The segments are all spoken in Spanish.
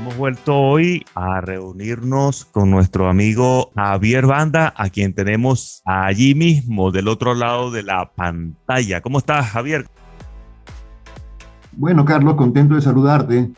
Hemos vuelto hoy a reunirnos con nuestro amigo Javier Banda, a quien tenemos allí mismo, del otro lado de la pantalla. ¿Cómo estás, Javier? Bueno, Carlos, contento de saludarte.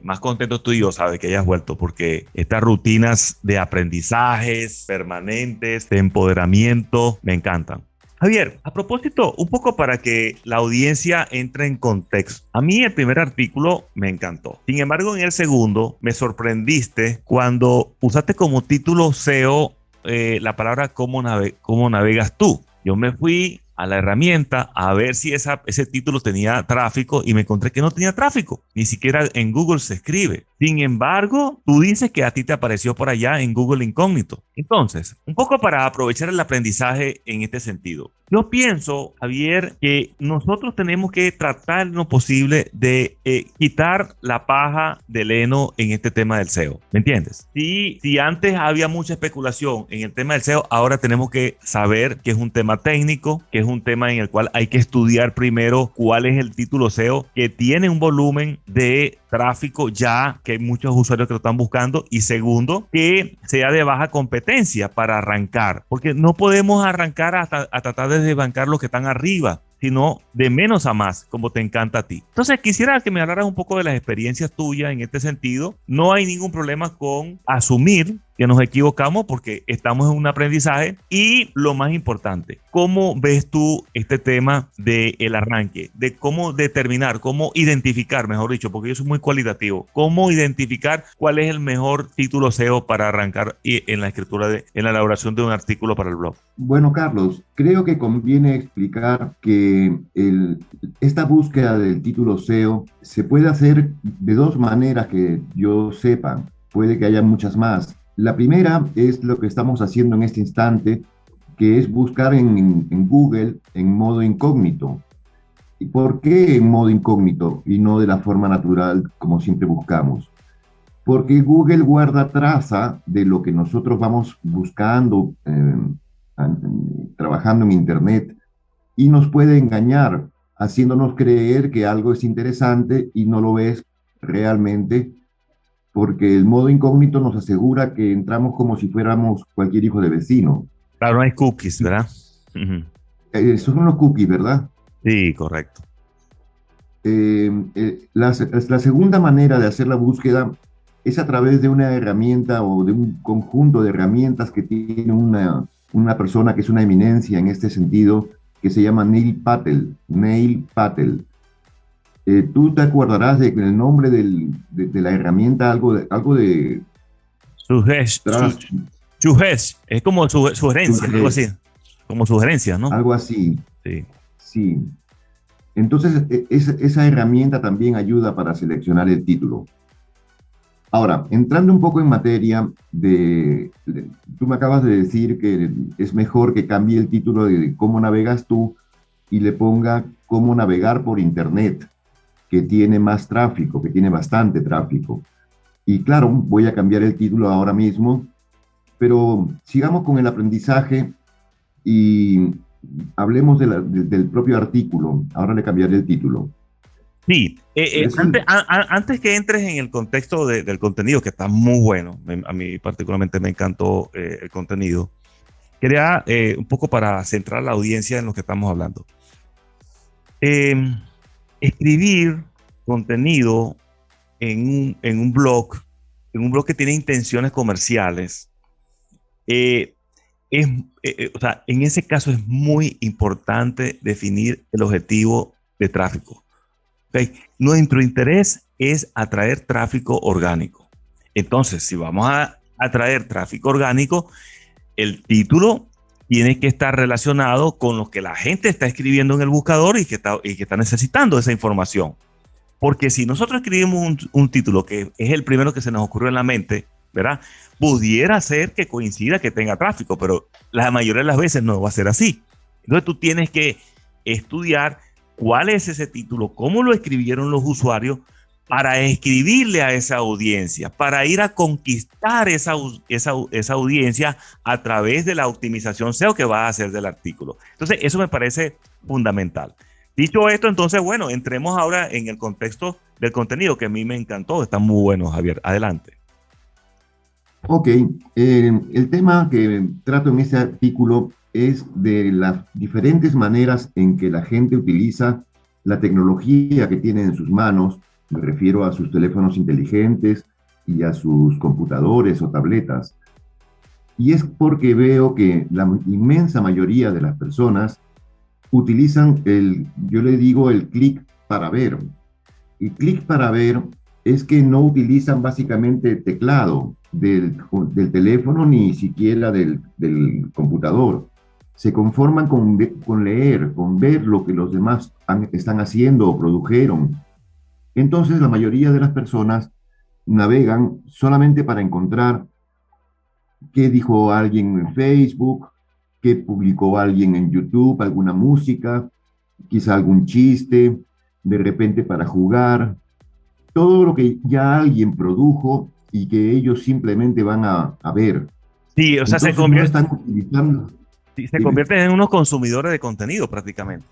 Más contento tú y yo, sabes, que hayas vuelto, porque estas rutinas de aprendizajes permanentes, de empoderamiento, me encantan. Javier, a propósito, un poco para que la audiencia entre en contexto. A mí el primer artículo me encantó. Sin embargo, en el segundo me sorprendiste cuando usaste como título SEO la palabra cómo navegas tú. Yo me fui a la herramienta a ver si ese título tenía tráfico y me encontré que no tenía tráfico. Ni siquiera en Google se escribe. Sin embargo, tú dices que a ti te apareció por allá en Google Incógnito. Entonces, un poco para aprovechar el aprendizaje en este sentido. Yo pienso, Javier, que nosotros tenemos que tratar en lo posible de quitar la paja del heno en este tema del SEO. ¿Me entiendes? Si antes había mucha especulación en el tema del SEO, ahora tenemos que saber que es un tema técnico, que es un tema en el cual hay que estudiar primero cuál es el título SEO que tiene un volumen de tráfico ya, que hay muchos usuarios que lo están buscando, y segundo, que sea de baja competencia para arrancar, porque no podemos arrancar hasta a tratar de desbancar los que están arriba, sino de menos a más, como te encanta a ti. Entonces, quisiera que me hablaras un poco de las experiencias tuyas en este sentido. No hay ningún problema con asumir que nos equivocamos porque estamos en un aprendizaje. Y lo más importante, ¿cómo ves tú este tema del arranque? De cómo determinar, cómo identificar, mejor dicho, porque yo soy muy cualitativo, cómo identificar cuál es el mejor título SEO para arrancar en la escritura, en la elaboración de un artículo para el blog. Bueno, Carlos, creo que conviene explicar que esta búsqueda del título SEO se puede hacer de dos maneras que yo sepa. Puede que haya muchas más. La primera es lo que estamos haciendo en este instante, que es buscar en Google en modo incógnito. ¿Y por qué en modo incógnito y no de la forma natural como siempre buscamos? Porque Google guarda traza de lo que nosotros vamos buscando, trabajando en Internet, y nos puede engañar, haciéndonos creer que algo es interesante y no lo es realmente, porque el modo incógnito nos asegura que entramos como si fuéramos cualquier hijo de vecino. Claro, no hay cookies, ¿verdad? Esos son los cookies, ¿verdad? Sí, correcto. La segunda manera de hacer la búsqueda es a través de una herramienta o de un conjunto de herramientas que tiene una persona que es una eminencia en este sentido, que se llama Neil Patel. Neil Patel. Tú te acordarás del nombre de la herramienta, algo de Trust, Sugerencia, es como sugerencia, algo así, como sugerencia, ¿no? algo así. Sí. Sí. Entonces, esa herramienta también ayuda para seleccionar el título. Ahora, entrando un poco en materia tú me acabas de decir que es mejor que cambie el título de cómo navegas tú y le ponga cómo navegar por Internet, que tiene más tráfico, que tiene bastante tráfico. Y claro, voy a cambiar el título ahora mismo, pero sigamos con el aprendizaje y hablemos del propio artículo. Ahora le cambiaré el título. Sí, antes que entres en el contexto del contenido, que está muy bueno, a mí particularmente me encantó el contenido, quería un poco para centrar a la audiencia en lo que estamos hablando. Escribir contenido en un blog que tiene intenciones comerciales, o sea, en ese caso es muy importante definir el objetivo de tráfico. ¿Okay? Nuestro interés es atraer tráfico orgánico. Entonces, si vamos a atraer tráfico orgánico, el título tiene que estar relacionado con lo que la gente está escribiendo en el buscador y que está necesitando esa información. Porque si nosotros escribimos un título que es el primero que se nos ocurrió en la mente, ¿verdad? Pudiera ser que coincida que tenga tráfico, pero la mayoría de las veces no va a ser así. Entonces tú tienes que estudiar cuál es ese título, cómo lo escribieron los usuarios para escribirle a esa audiencia, para ir a conquistar esa audiencia a través de la optimización SEO que va a hacer del artículo. Entonces, eso me parece fundamental. Dicho esto, entonces, bueno, entremos ahora en el contexto del contenido, que a mí me encantó. Está muy bueno, Javier. Adelante. Ok, el tema que trato en este artículo es de las diferentes maneras en que la gente utiliza la tecnología que tiene en sus manos. Me refiero a sus teléfonos inteligentes y a sus computadores o tabletas. Y es porque veo que la inmensa mayoría de las personas utilizan yo le digo el clic para ver. El clic para ver es que no utilizan básicamente el teclado del teléfono ni siquiera del computador. Se conforman con leer, con ver lo que los demás están haciendo o produjeron. Entonces la mayoría de las personas navegan solamente para encontrar qué dijo alguien en Facebook, qué publicó alguien en YouTube, alguna música, quizá algún chiste, de repente para jugar, todo lo que ya alguien produjo y que ellos simplemente van a ver. Sí, o sea, Entonces no están utilizando. sí, se Dime. convierten en unos consumidores de contenido prácticamente.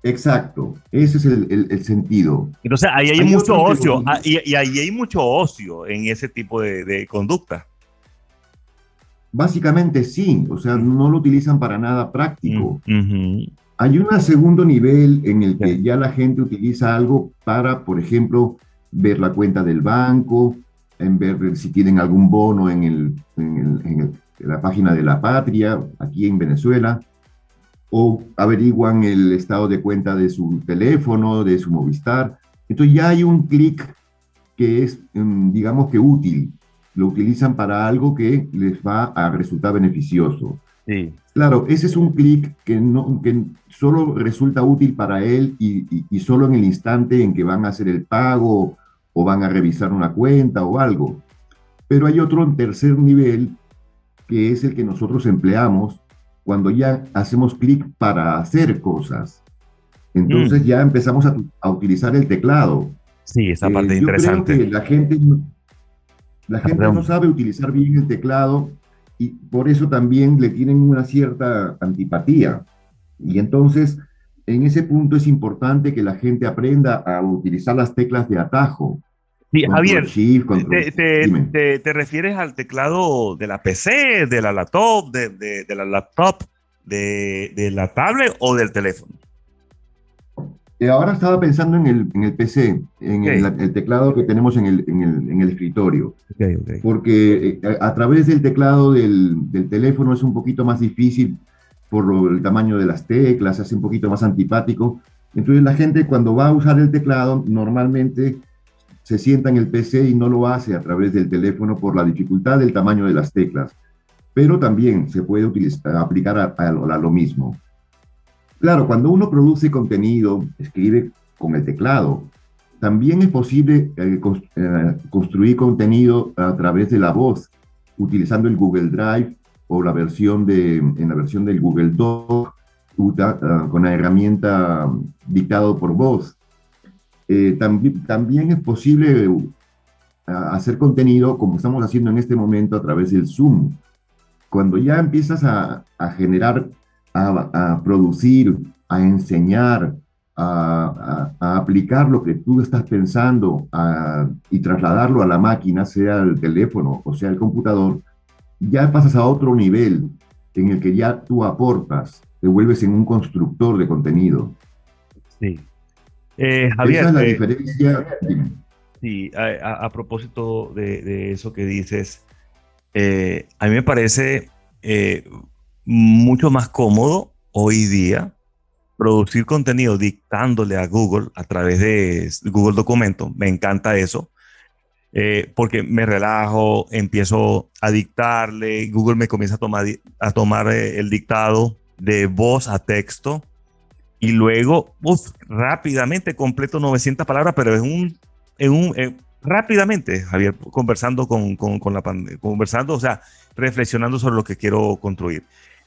Exacto, ese es el sentido. Entonces, ahí hay Hay mucho otros que ocio, y ahí hay mucho ocio en ese tipo de conducta. básicamente sí, o sea, no lo utilizan para nada práctico. Ujú. Hay un segundo nivel en el Sí. que ya la gente utiliza algo para, por ejemplo, ver la cuenta del banco, en ver si tienen algún bono en la página de la patria, aquí en Venezuela, o averiguan el estado de cuenta de su teléfono, de su Movistar. Entonces ya hay un clic que es, digamos que útil. Lo utilizan para algo que les va a resultar beneficioso. Sí. Claro, ese es un clic que solo resulta útil para él y solo en el instante en que van a hacer el pago o van a revisar una cuenta o algo. Pero hay otro tercer nivel que es el que nosotros empleamos cuando ya hacemos clic para hacer cosas. Mm. Entonces ya empezamos a utilizar el teclado. Sí, esa parte es Yo creo interesante. que la gente no Perdón. sabe utilizar bien el teclado y por eso también le tienen una cierta antipatía. Y entonces, en ese punto es importante que la gente aprenda a utilizar las teclas de atajo. Sí, Control Javier, Shift, Control. Dime. te refieres al teclado de la PC, de la laptop, de la laptop, de la tablet o del teléfono? Ahora estaba pensando en el PC, en el, Ok, el teclado que tenemos en el escritorio, ok, ok. porque a través del teclado del teléfono es un poquito más difícil por el tamaño de las teclas, se hace un poquito más antipático. Entonces la gente cuando va a usar el teclado normalmente se sienta en el PC y no lo hace a través del teléfono por la dificultad del tamaño de las teclas, pero también se puede aplicar a lo mismo. Claro, cuando uno produce contenido, escribe con el teclado, también es posible construir contenido a través de la voz, utilizando el Google Drive o en la versión del Google Doc, con la herramienta dictado por voz. También es posible hacer contenido como estamos haciendo en este momento a través del Zoom. Cuando ya empiezas a generar, a producir, a enseñar, a aplicar lo que tú estás pensando y trasladarlo a la máquina, sea el teléfono o sea el computador, ya pasas a otro nivel en el que ya tú aportas, te vuelves en un constructor de contenido. Sí. Esa Javier, es la diferencia. sí, a propósito de eso que dices, a mí me parece mucho más cómodo hoy día producir contenido dictándole a Google a través de Google Documento. Me encanta eso, porque me relajo, empiezo a dictarle, Google me comienza a tomar el dictado de voz a texto y luego, rápidamente completo 900 palabras, pero rápidamente, Javier, conversando conversando, o sea, reflexionando sobre lo que quiero construir.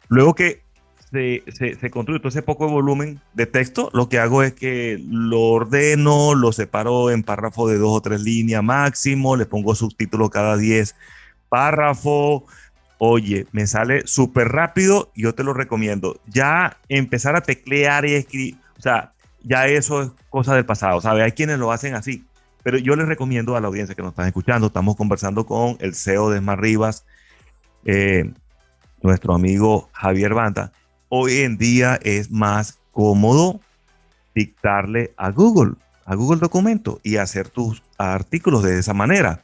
Luego que se construye todo ese poco de volumen de texto, lo que hago es que lo ordeno, lo separo en párrafos de 2 o 3 líneas máximo, le pongo subtítulos cada 10 párrafos. Oye, me sale súper rápido, yo te lo recomiendo. Ya empezar a teclear y escribir. O sea, ya eso es cosa del pasado, ¿sabe? Hay quienes lo hacen así, pero yo les recomiendo a la audiencia que nos están escuchando, estamos conversando con el CEO de Smart Rivas, eh, nuestro amigo Javier Banda. Hoy en día es más cómodo dictarle a Google Documento y hacer tus artículos de esa manera.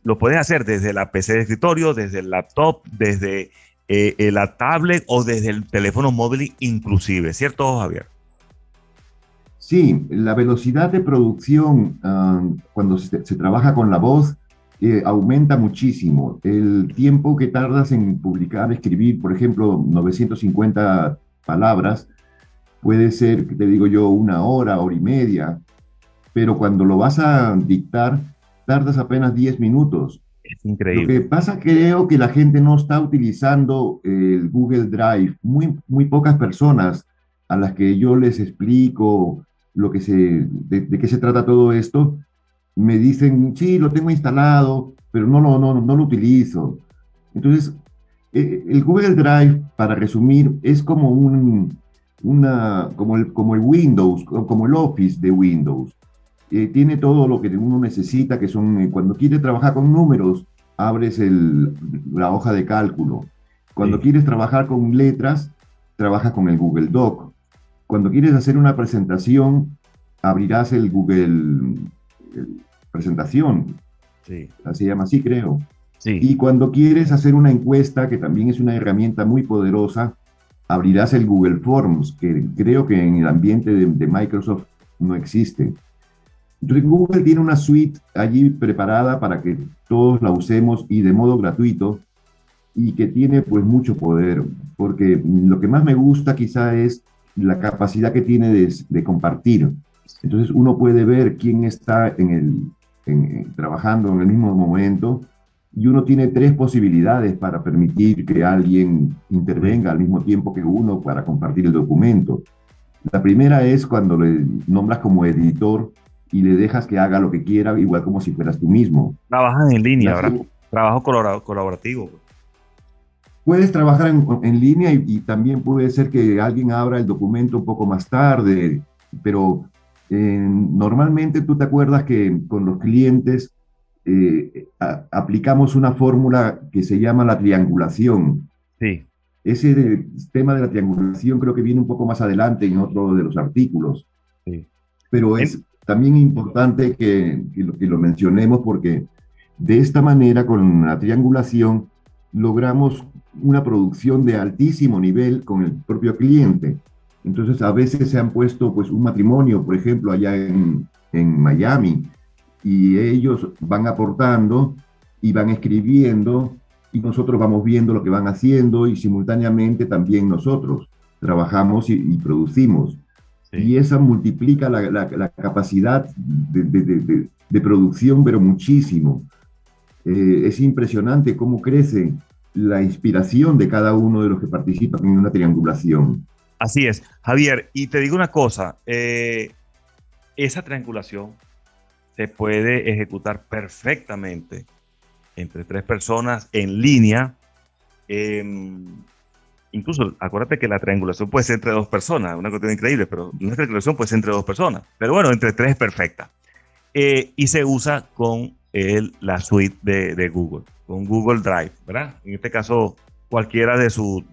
Lo puedes hacer desde la PC de escritorio, desde el laptop, desde la tablet o desde el teléfono móvil inclusive, ¿cierto, Javier? Sí, la velocidad de producción cuando se trabaja con la voz aumenta muchísimo. El tiempo que tardas en publicar, escribir, por ejemplo, 950 palabras, puede ser, te digo yo, una hora, hora y media, pero cuando lo vas a dictar, tardas apenas 10 minutos. Es Lo que increíble. pasa, creo que la gente no está utilizando el Google Drive. Muy pocas personas a las que yo les explico de qué se trata todo esto, me dicen, sí, lo tengo instalado, pero no lo utilizo. Entonces, el Google Drive, para resumir, es como como el Windows, como el Office de Windows. Tiene todo lo que uno necesita, que son, cuando quieres trabajar con números, abres la hoja de cálculo. Cuando Sí, quieres trabajar con letras, trabajas con el Google Doc. Cuando quieres hacer una presentación, abrirás el Google Presentación, sí, se llama así, creo. sí, Y cuando quieres hacer una encuesta, que también es una herramienta muy poderosa, abrirás el Google Forms, que creo que en el ambiente de Microsoft no existe. Entonces, Google tiene una suite allí preparada para que todos la usemos y de modo gratuito y que tiene pues mucho poder, porque lo que más me gusta quizá es la capacidad que tiene de compartir. Entonces uno puede ver quién está trabajando en el mismo momento y uno tiene tres posibilidades para permitir que alguien sí. intervenga al mismo tiempo que uno para compartir el documento. La primera es cuando le nombras como editor y le dejas que haga lo que quiera, igual como si fueras tú mismo. Trabajan en línea, La, ¿verdad? Trabajo colaborativo. Puedes trabajar en línea y también puede ser que alguien abra el documento un poco más tarde, pero normalmente tú te acuerdas que con los clientes aplicamos una fórmula que se llama la triangulación. Sí, Tema de la triangulación creo que viene un poco más adelante en otro de los artículos, sí. pero En- es también importante que lo mencionemos porque de esta manera, con la triangulación, logramos una producción de altísimo nivel con el propio cliente. Entonces, a veces se han puesto pues un matrimonio, por ejemplo, allá en Miami, y ellos van aportando y van escribiendo, y nosotros vamos viendo lo que van haciendo, y simultáneamente también nosotros trabajamos y producimos. sí. Y esa multiplica la capacidad de producción, pero muchísimo. Es impresionante cómo crece la inspiración de cada uno de los que participan en una triangulación. Así es, Javier. Y te digo una cosa, esa triangulación se puede ejecutar perfectamente entre tres personas en línea. em, Incluso, acuérdate que la triangulación puede ser entre dos personas, una cuestión increíble, pero una triangulación puede ser entre dos personas. Pero bueno, entre tres es perfecta. Y se usa con la suite de Google, con Google Drive, ¿verdad? En este caso, cualquiera de sus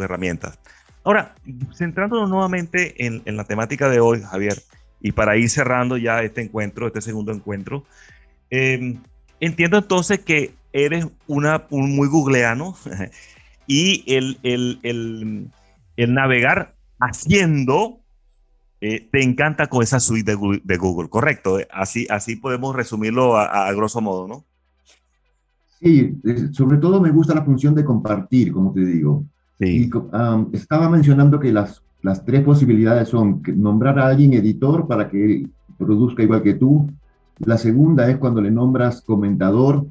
herramientas. Ahora, centrándonos nuevamente en la temática de hoy, Javier, y para ir cerrando ya este encuentro, este segundo encuentro, eh, entiendo entonces que eres un muy googleano y el navegar haciendo te encanta con esa suite de Google, correcto. Así podemos resumirlo a grosso modo, ¿no? Sí, sobre todo me gusta la función de compartir, como te digo. Y Sí, estaba mencionando que las tres posibilidades son nombrar a alguien editor para que produzca igual que tú. La segunda es cuando le nombras comentador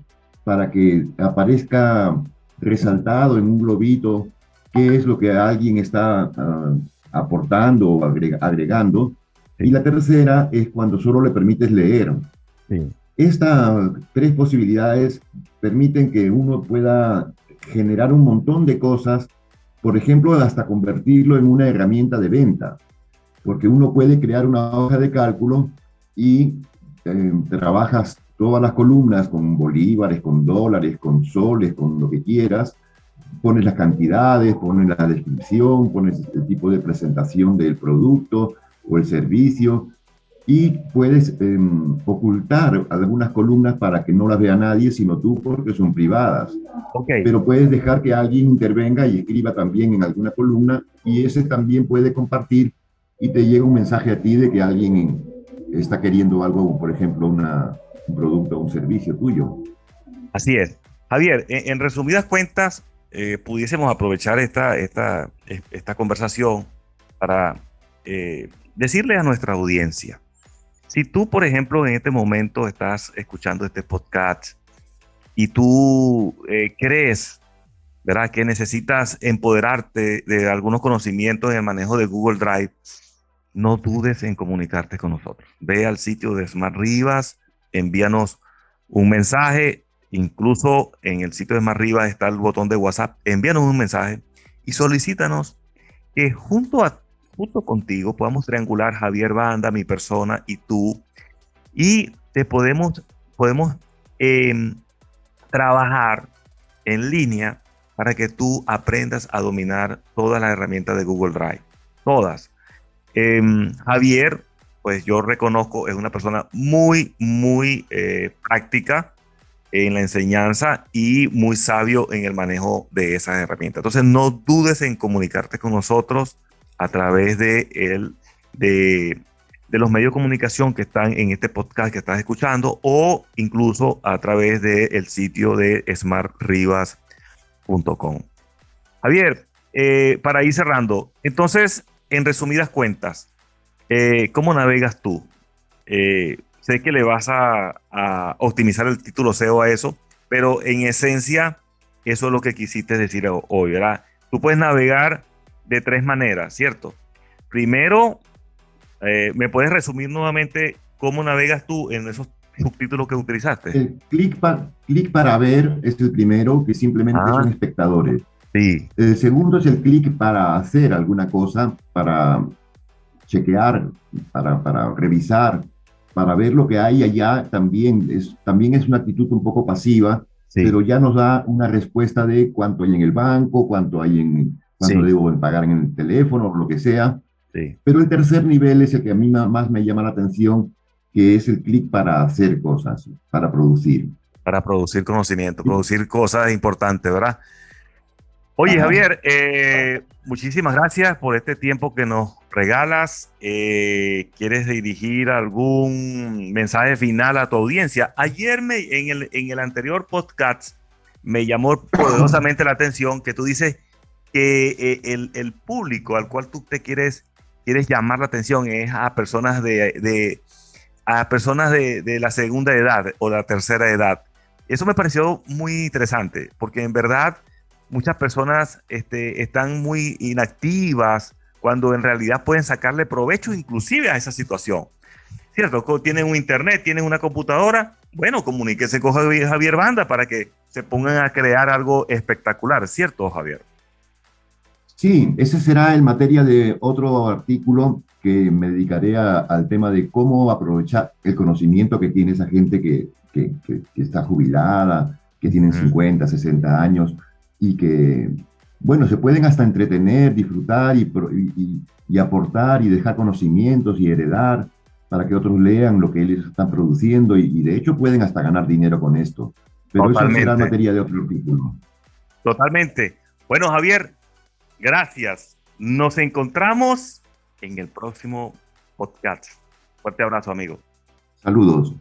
para que aparezca resaltado en un globito qué es lo que alguien está aportando o agregando. Y sí, la tercera es cuando solo le permites leer. sí, Estas tres posibilidades permiten que uno pueda generar un montón de cosas por ejemplo, hasta convertirlo en una herramienta de venta, porque uno puede crear una hoja de cálculo y trabajas todas las columnas con bolívares, con dólares, con soles, con lo que quieras, pones las cantidades, pones la descripción, pones el tipo de presentación del producto o el servicio y puedes ocultar algunas columnas para que no las vea nadie, sino tú, porque son privadas. Ok. Pero puedes dejar que alguien intervenga y escriba también en alguna columna y ese también puede compartir y te llega un mensaje a ti de que alguien está queriendo algo, por ejemplo, un producto o un servicio tuyo. Así es. Javier, en resumidas cuentas, pudiésemos aprovechar esta conversación para decirle a nuestra audiencia, si tú, por ejemplo, en este momento estás escuchando este podcast y tú crees, ¿verdad?, que necesitas empoderarte de algunos conocimientos en el manejo de Google Drive, no dudes en comunicarte con nosotros. Ve al sitio de Smart Rivas, envíanos un mensaje, incluso en el sitio de Smart Rivas está el botón de WhatsApp, envíanos un mensaje y solicítanos que junto contigo podamos triangular Javier Banda, mi persona y tú, y podemos eh, trabajar en línea para que tú aprendas a dominar todas las herramientas de Google Drive, todas. Javier, pues yo reconozco, es una persona muy práctica en la enseñanza y muy sabio en el manejo de esas herramientas. Entonces, no dudes en comunicarte con nosotros a través de los medios de comunicación que están en este podcast que estás escuchando o incluso a través del sitio de smartrivas.com. Javier, para ir cerrando, entonces, en resumidas cuentas, ¿cómo navegas tú? Sé que le vas a optimizar el título SEO a eso, pero en esencia, eso es lo que quisiste decir hoy, ¿verdad? Tú puedes navegar de tres maneras, ¿cierto? Primero, ¿me puedes resumir nuevamente cómo navegas tú en esos subtítulos que utilizaste? El clic para ver es el primero, que simplemente son Ah, espectadores. sí, El segundo es el clic para hacer alguna cosa, para chequear, para revisar, para ver lo que hay allá. También es una actitud un poco pasiva, sí, pero ya nos da una respuesta de cuánto hay en el banco, cuánto sí, debo pagar en el teléfono, lo que sea. sí. Pero el tercer nivel es el que a mí más me llama la atención, que es el clic para hacer cosas, para producir. Para producir conocimiento, producir cosas importantes, ¿verdad? Oye, Ajá. Javier, muchísimas gracias por este tiempo que nos regalas. ¿Quieres dirigir algún mensaje final a tu audiencia? Ayer en el anterior podcast me llamó poderosamente la atención que tú dices que el público al cual tú quieres llamar la atención es a personas de la segunda edad o la tercera edad. Eso me pareció muy interesante porque en verdad muchas personas están muy inactivas cuando en realidad pueden sacarle provecho inclusive a esa situación. ¿Cierto? Tienen un internet, tienen una computadora, bueno, comuníquese con Javier Banda para que se pongan a crear algo espectacular, ¿cierto, Javier? Sí, ese será en materia de otro artículo que me dedicaré al tema de cómo aprovechar el conocimiento que tiene esa gente que está jubilada, que tienen Ujú. 50, 60 años y que, bueno, se pueden hasta entretener, disfrutar y aportar y dejar conocimientos y heredar para que otros lean lo que ellos están produciendo y de hecho pueden hasta ganar dinero con esto. Pero eso será Totalmente, materia de otro artículo. totalmente. Bueno, Javier, gracias. Nos encontramos en el próximo podcast. Fuerte abrazo, amigo. Saludos.